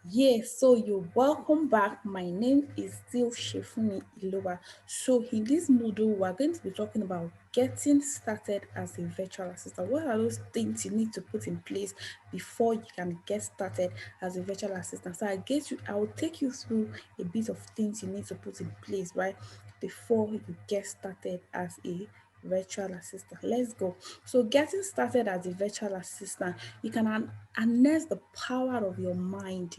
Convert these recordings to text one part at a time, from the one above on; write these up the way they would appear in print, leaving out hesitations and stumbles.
Yes, so you're welcome back. My name is still Shefuni Iloba. So in this module, we're going to be talking about getting started as a virtual assistant. What are those things you need to put in place before you can get started as a virtual assistant? So I will take you through a bit of things you need to put in place, right, before you get started as a virtual assistant. Let's go. So getting started as a virtual assistant, you can harness the power of your mind.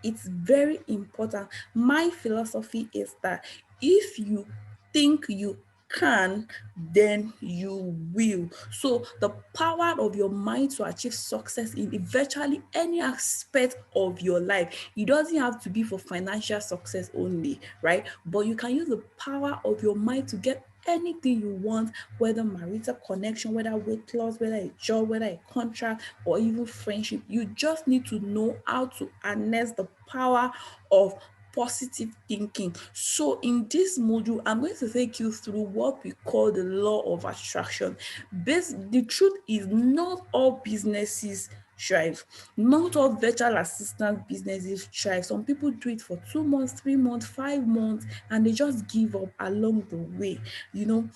It's very important. My philosophy is that if you think you can, then you will. So the power of your mind to achieve success in virtually any aspect of your life. It doesn't have to be for financial success only, right? But you can use the power of your mind to get anything you want, whether marital connection, whether weight loss, whether a job, whether a contract, or even friendship. You just need to know how to harness the power of positive thinking. So in this module, I'm going to take you through what we call the law of attraction. The truth is, not all businesses thrive. Not all virtual assistant businesses thrive. Some people do it for 2 months, 3 months, 5 months, and they just give up along the way. You know,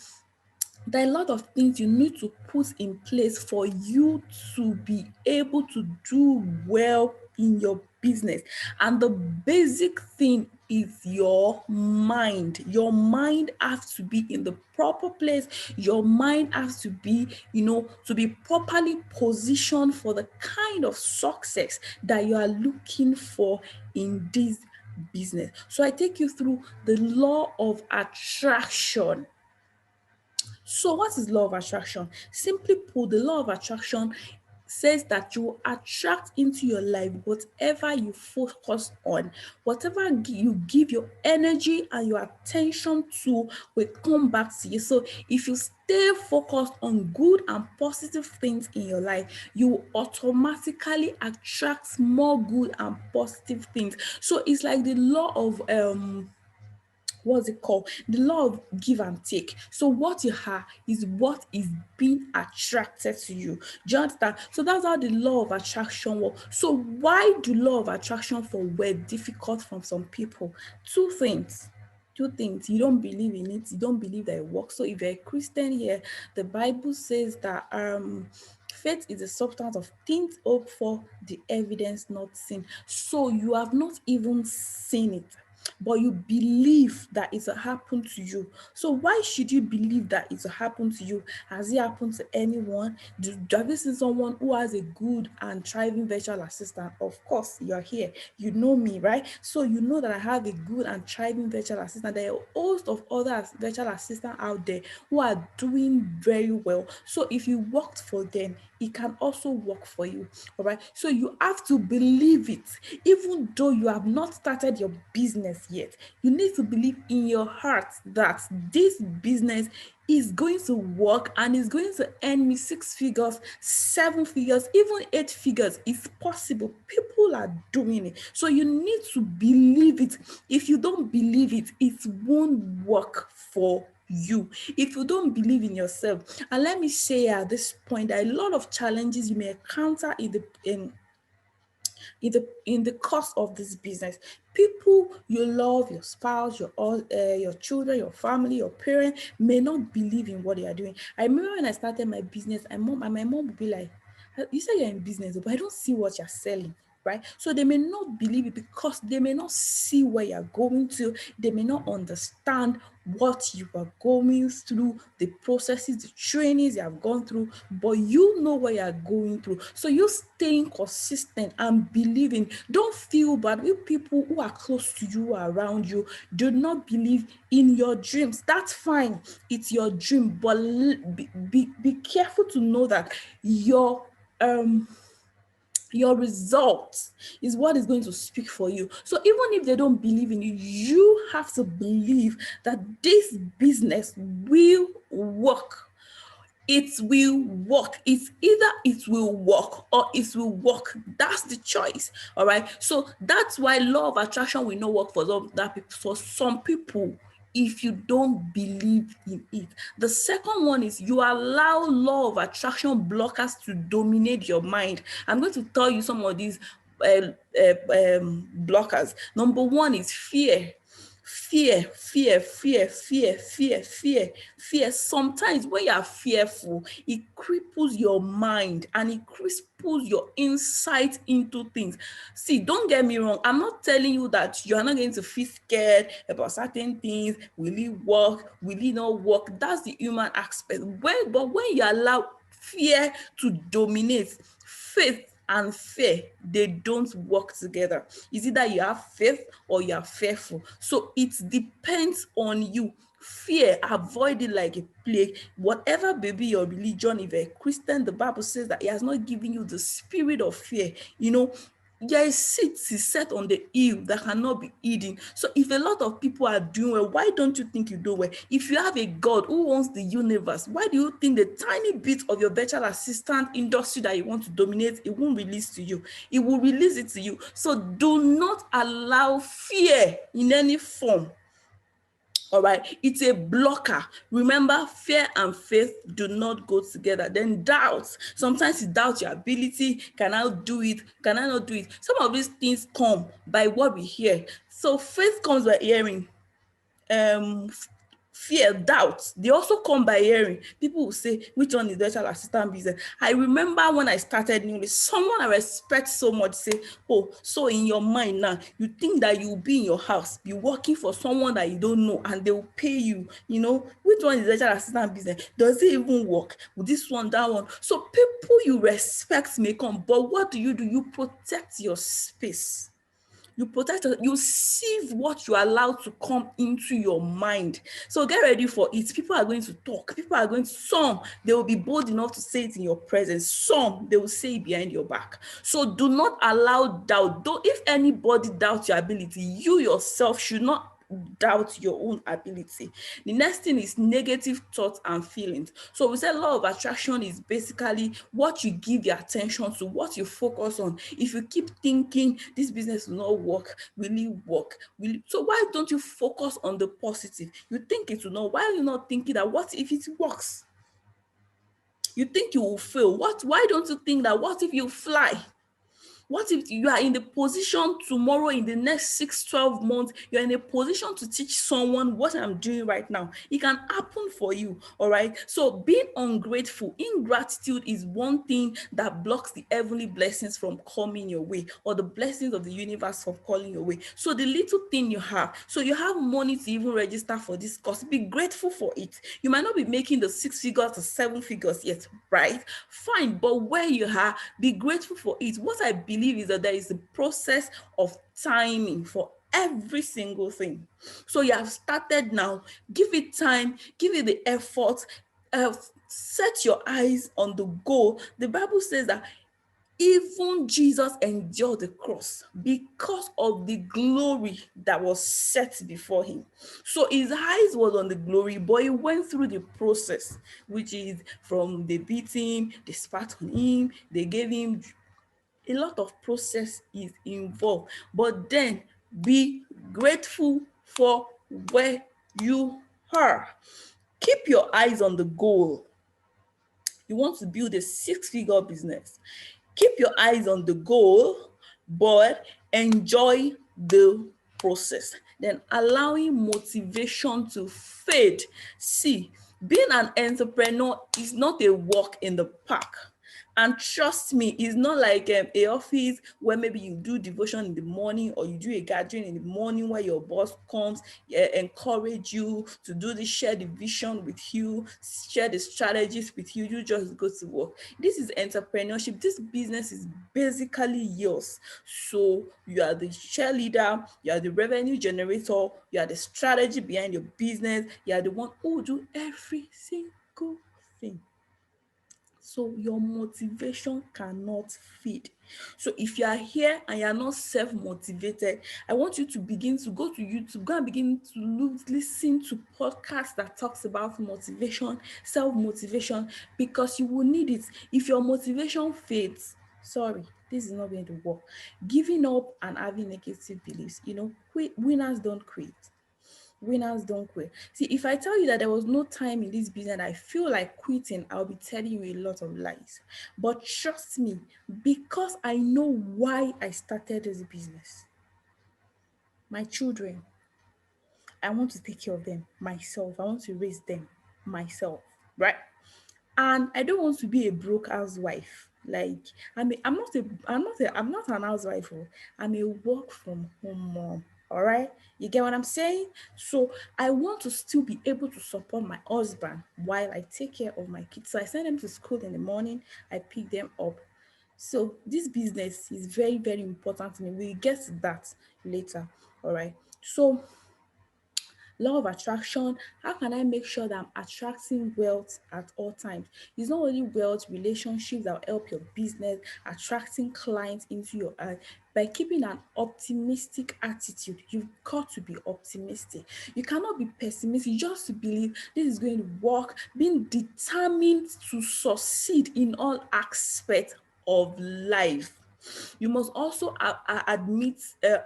there are a lot of things you need to put in place for you to be able to do well in your business. And the basic thing is your mind. Your mind has to be in the proper place. Your mind has to be, to be properly positioned for the kind of success that you are looking for in this business. So I take you through the law of attraction. So, what is law of attraction? Simply put, the law of attraction says that you attract into your life whatever you focus on, whatever you give your energy and your attention to will come back to you. So, if you stay focused on good and positive things in your life, you will automatically attract more good and positive things. So, it's like the law of what's it called? The law of give and take. So what you have is what is being attracted to you. Do you understand? So that's how the law of attraction works. So why do law of attraction for work difficult from some people? Two things. Two things. You don't believe in it. You don't believe that it works. So if you're a Christian here, the Bible says that faith is the substance of things hoped for, the evidence not seen. So you have not even seen it, but you believe that it will happen to you. So why should you believe that it will happen to you? Has it happened to anyone? Have you seen someone who has a good and thriving virtual assistant? Of course, you're here. You know me, right? So you know that I have a good and thriving virtual assistant. There are a host of other virtual assistants out there who are doing very well. So if you worked for them, it can also work for you. All right. So you have to believe it, even though you have not started your business yet. You need to believe in your heart that this business is going to work and is going to earn me 6 figures, 7 figures, even 8 figures. It's possible. People are doing it. So you need to believe it. If you don't believe it, it won't work for you. If you don't believe in yourself, and let me say at this point that a lot of challenges you may encounter in the course of this business. People you love, your spouse, your children, your family, your parents may not believe in what they are doing. I remember when I started my business, my mom would be like, "You say you're in business, but I don't see what you're selling." Right? So they may not believe it because they may not see where you're going to, they may not understand what you are going through, the processes, the trainings you have gone through, but you know what you are going through. So you staying consistent and believing. Don't feel bad with people who are close to you, around you, do not believe in your dreams. That's fine. It's your dream, but be careful to know that um your results is what is going to speak for you. So even if they don't believe in you, you have to believe that this business will work. It will work. It's either it will work or it will work. That's the choice. All right. So that's why law of attraction will not work for some people. if you don't believe in it. The second one is you allow law of attraction blockers to dominate your mind. I'm going to tell you some of these blockers. Number one is fear. Fear. Sometimes when you are fearful, it cripples your mind and it cripples your insight into things. See, don't get me wrong. I'm not telling you that you are not going to feel scared about certain things. Will it work? Will it not work? That's the human aspect. But when you allow fear to dominate, faith and fear, they don't work together. It's either you have faith or you are fearful. So it depends on you. Fear, avoid it like a plague. Whatever baby your religion, if you're a Christian, the Bible says that he has not given you the spirit of fear. There is seeds is set on the hill that cannot be hidden. So if a lot of people are doing well, why don't you think you do well? If you have a God who owns the universe, why do you think the tiny bit of your virtual assistant industry that you want to dominate, it won't release to you? It will release it to you. So do not allow fear in any form. All right, it's a blocker. Remember, fear and faith do not go together. Then doubt. Sometimes you doubt your ability. Can I do it? Can I not do it? Some of these things come by what we hear. So faith comes by hearing. um Fear, doubt, they also come by hearing. People will say, which one is virtual assistant business? I remember when I started newly, someone I respect so much say, oh, so in your mind now, you think that you'll be in your house, be working for someone that you don't know, and they'll pay you, which one is virtual assistant business? Does it even work? With this one, that one? So people you respect may come, but what do? You protect your space. You sieve what you allow to come into your mind. So get ready for it. People are going to talk. Some they will be bold enough to say it in your presence. Some they will say it behind your back. So do not allow doubt. Though if anybody doubts your ability, you yourself should not doubt your own ability. The next thing is negative thoughts and feelings. So we said law of attraction is basically what you give your attention to, what you focus on. If you keep thinking this business will not work, will it work? So why don't you focus on the positive? You think it will not. Why are you not thinking that what if it works? You think you will fail. Why don't you think that what if you fly? What if you are in the position tomorrow, in the next 6, 12 months, you're in a position to teach someone what I'm doing right now? It can happen for you, all right? So being ungrateful, ingratitude is one thing that blocks the heavenly blessings from coming your way, or the blessings of the universe from calling your way. So the little thing you have, so you have money to even register for this course, be grateful for it. You might not be making the 6 figures to 7 figures yet, right? Fine, but where you are, be grateful for it. What I believe is that there is a process of timing for every single thing. So you have started now, give it time, give it the effort, set your eyes on the goal. The Bible says that even Jesus endured the cross because of the glory that was set before him. So his eyes was on the glory, but he went through the process, which is from they beat him, they spat on him, they gave him a lot of process is involved. But then be grateful for where you are. Keep your eyes on the goal. You want to build a 6 figure business. Keep your eyes on the goal, but enjoy the process. Then allowing motivation to fade. See, being an entrepreneur is not a walk in the park. And trust me, it's not like a office where maybe you do devotion in the morning, or you do a gathering in the morning where your boss comes, encourage you to do this, share the vision with you, share the strategies with you. You just go to work. This is entrepreneurship. This business is basically yours. So you are the cheerleader, you are the revenue generator, you are the strategy behind your business, you are the one who do every single thing. So your motivation cannot fade. So if you are here and you are not self-motivated, I want you to begin to go to YouTube, go and begin to listen to podcasts that talks about motivation, self-motivation, because you will need it. If your motivation fades, sorry, this is not going to work. Giving up and having negative beliefs, winners don't quit. Winners don't quit. See, if I tell you that there was no time in this business I feel like quitting, I'll be telling you a lot of lies. But trust me, because I know why I started this business. My children, I want to take care of them myself. I want to raise them myself, right? And I don't want to be a broke housewife. Like I'm not an housewife. Oh. I'm a work from home mom. All right, you get what I'm saying? So I want to still be able to support my husband while I take care of my kids. So I send them to school in the morning. I pick them up. So this business is very, very important to me. We'll get to that later. All right. So law of attraction, how can I make sure that I'm attracting wealth at all times? It's not only wealth, relationships that will help your business, attracting clients into your by keeping an optimistic attitude. You've got to be optimistic. You cannot be pessimistic just to believe this is going to work, being determined to succeed in all aspects of life. You must also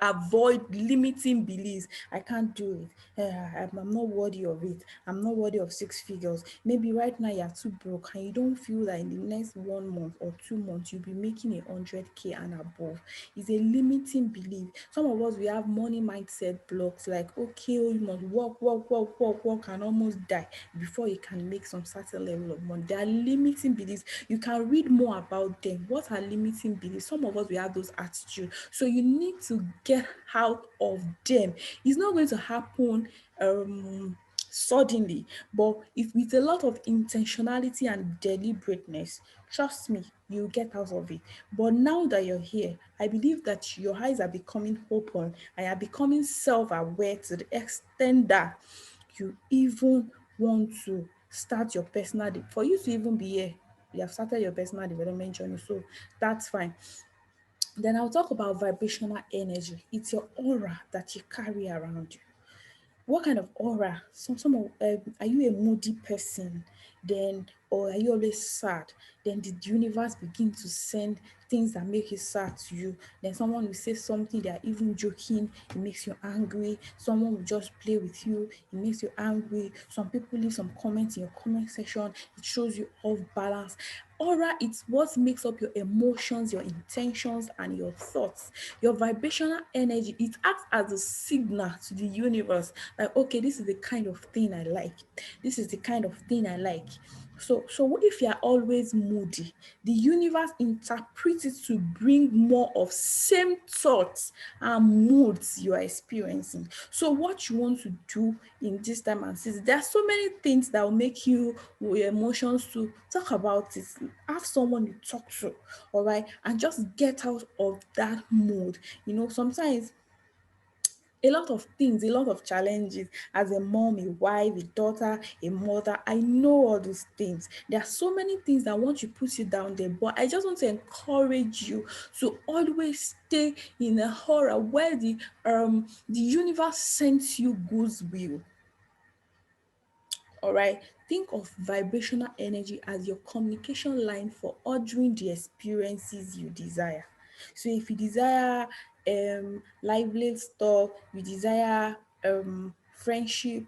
avoid limiting beliefs. I can't do it. I'm not worthy of it. I'm not worthy of six figures. Maybe right now you're too broke and you don't feel that in the next 1 month or 2 months you'll be making 100K and above. It's a limiting belief. Some of us we have money mindset blocks like, okay, oh, you must work and almost die before you can make some certain level of money. There are limiting beliefs. You can read more about them. What are limiting beliefs? Some of us we have those attitudes. So you need to get out of them. It's not going to happen suddenly, but if with a lot of intentionality and deliberateness, trust me, you'll get out of it. But now that you're here, I believe that your eyes are becoming open and you're becoming self-aware to the extent that you even want to start your for you to even be here, you have started your personal development journey, so that's fine. Then I'll talk about vibrational energy. It's your aura that you carry around you. What kind of aura? Some of are you a moody person? Then or are you always sad? Then the universe begin to send things that make you sad to you. Then someone will say something, they are even joking, it makes you angry. Someone will just play with you, it makes you angry. Some people leave some comments in your comment section, it shows you off balance. Aura, it's what makes up your emotions, your intentions, and your thoughts. Your vibrational energy, it acts as a signal to the universe like, okay, this is the kind of thing I like. This is the kind of thing I like. So what if you're always moody? The universe interprets it to bring more of same thoughts and moods you are experiencing. So what you want to do in this time and season, there are so many things that will make you your emotions to talk about it. Have someone you talk to, all right, and just get out of that mood. Sometimes a lot of things, a lot of challenges as a mom, a wife, a daughter, a mother. I know all these things. There are so many things that want to put you down there, but I just want to encourage you to always stay in a horror where the universe sends you goodwill. All right. Think of vibrational energy as your communication line for ordering the experiences you desire. So if you desire lively stuff, you desire friendship,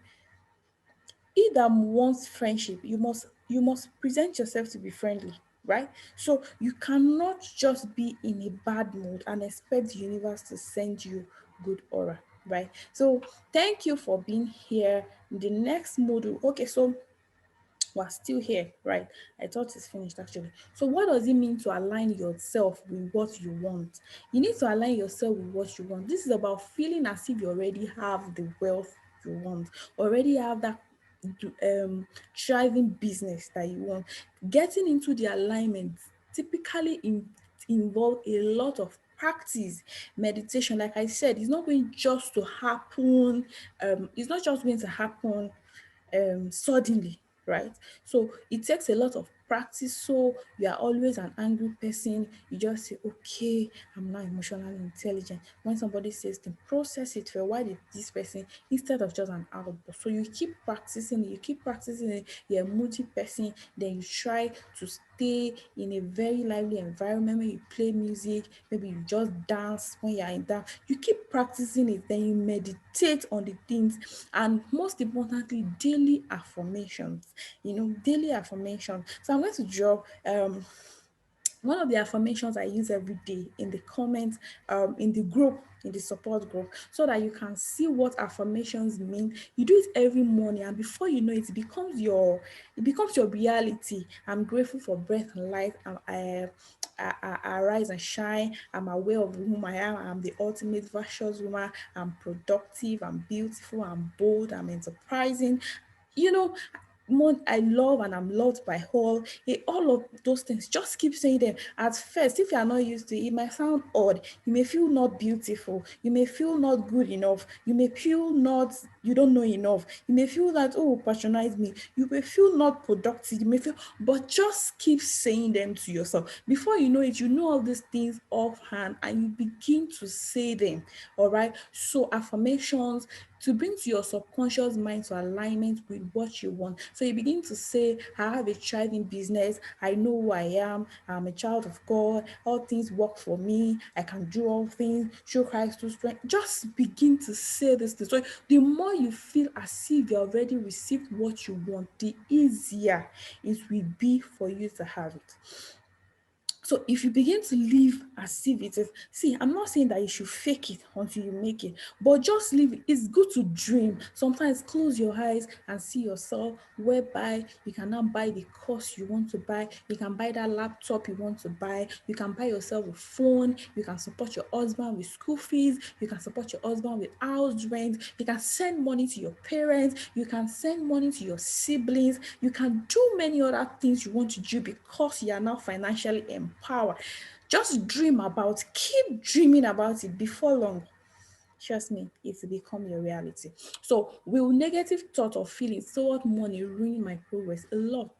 he that wants friendship, you must present yourself to be friendly, right? So you cannot just be in a bad mood and expect the universe to send you good aura, right? So thank you for being here. In the next module, okay, so we're still here, right? I thought it's finished actually. So, what does it mean to align yourself with what you want? You need to align yourself with what you want. This is about feeling as if you already have the wealth you want, already have that thriving business that you want. Getting into the alignment typically involve a lot of practice. Meditation, like I said, it's not going just to happen. It's not just going to happen suddenly, right? So it takes a lot of practice. So you are always an angry person, you just say, okay, I'm not emotionally intelligent. When somebody says to process it, for why did this person, instead of just an outburst. So you keep practicing it, you're a moody person, then you try to stay in a very lively environment where you play music, maybe you just dance when you're in that. You keep practicing it, then you meditate on the things, and most importantly, daily affirmations. Daily affirmation. So I'm going to drop one of the affirmations I use every day in the comments, in the group, in the support group, so that you can see what affirmations mean. You do it every morning, and before you know it, it becomes your reality. I'm grateful for breath and life. I rise and shine. I'm aware of whom I am. I'm the ultimate virtuous woman. I'm productive. I'm beautiful. I'm bold. I'm enterprising. You know, more I love and I'm loved by all of those things. Just keep saying them. At first, if you are not used to it, it might sound odd. You may feel not beautiful. You may feel not good enough. You may feel not you don't know enough. You may feel that, oh, patronize me. You may feel not productive. You may feel, but just keep saying them to yourself. Before you know it, you know all these things offhand and you begin to say them. All right. So affirmations to bring to your subconscious mind to alignment with what you want. So you begin to say, I have a thriving business. I know who I am. I'm a child of God. All things work for me. I can do all things through Christ to strength. Just begin to say this thing. So the more you feel as if you already received what you want, the easier it will be for you to have it. So if you begin to live as if it is, see, I'm not saying that you should fake it until you make it, but just live it. It's good to dream. Sometimes close your eyes and see yourself whereby you can now buy the course you want to buy. You can buy that laptop you want to buy. You can buy yourself a phone. You can support your husband with school fees. You can support your husband with house rent. You can send money to your parents. You can send money to your siblings. You can do many other things you want to do because you are now financially empowered. Just dream about, keep dreaming about it. Before long, trust me, it will become your reality. So, will negative thought or feelings toward money ruin my progress? A lot.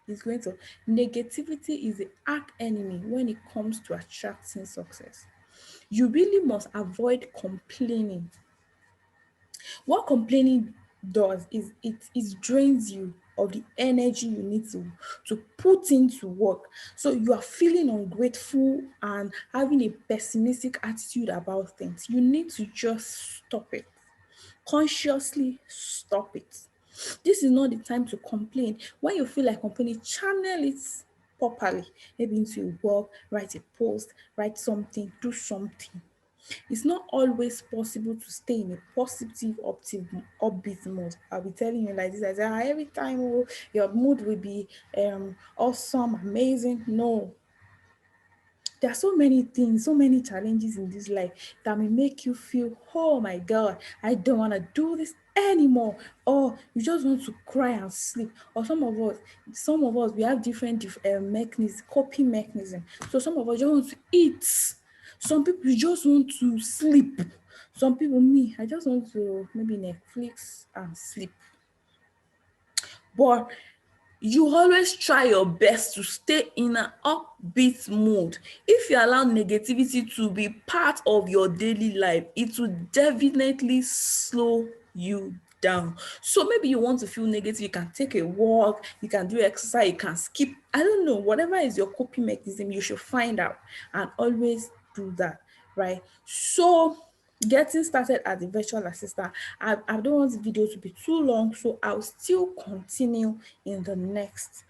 It's going to. Negativity is the arch enemy when it comes to attracting success. You really must avoid complaining. What complaining does is it drains you of the energy you need to put into work. So you are feeling ungrateful and having a pessimistic attitude about things. You need to just stop it. Consciously stop it. This is not the time to complain. When you feel like complaining, channel it properly. Maybe into work, write a post, write something, do something. It's not always possible to stay in a positive, upbeat mood. I'll be telling you like this. I say, every time, oh, your mood will be awesome, amazing. No, there are so many things, so many challenges in this life that may make you feel, oh my God, I don't want to do this anymore. Or you just want to cry and sleep. Or some of us, we have different mechanisms, coping mechanism. So some of us just want to eat. Some people just want to sleep. Some people, me, I just want to maybe Netflix and sleep. But you always try your best to stay in an upbeat mood. If you allow negativity to be part of your daily life, it will definitely slow you down. So maybe you want to feel negative, you can take a walk, you can do exercise, you can skip. I don't know, whatever is your coping mechanism, you should find out and always do that, right? So getting started as a virtual assistant, I don't want the video to be too long, so I'll still continue in the next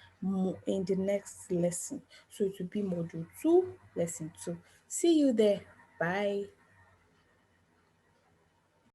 lesson. So it will be module 2, lesson 2. See you there. Bye.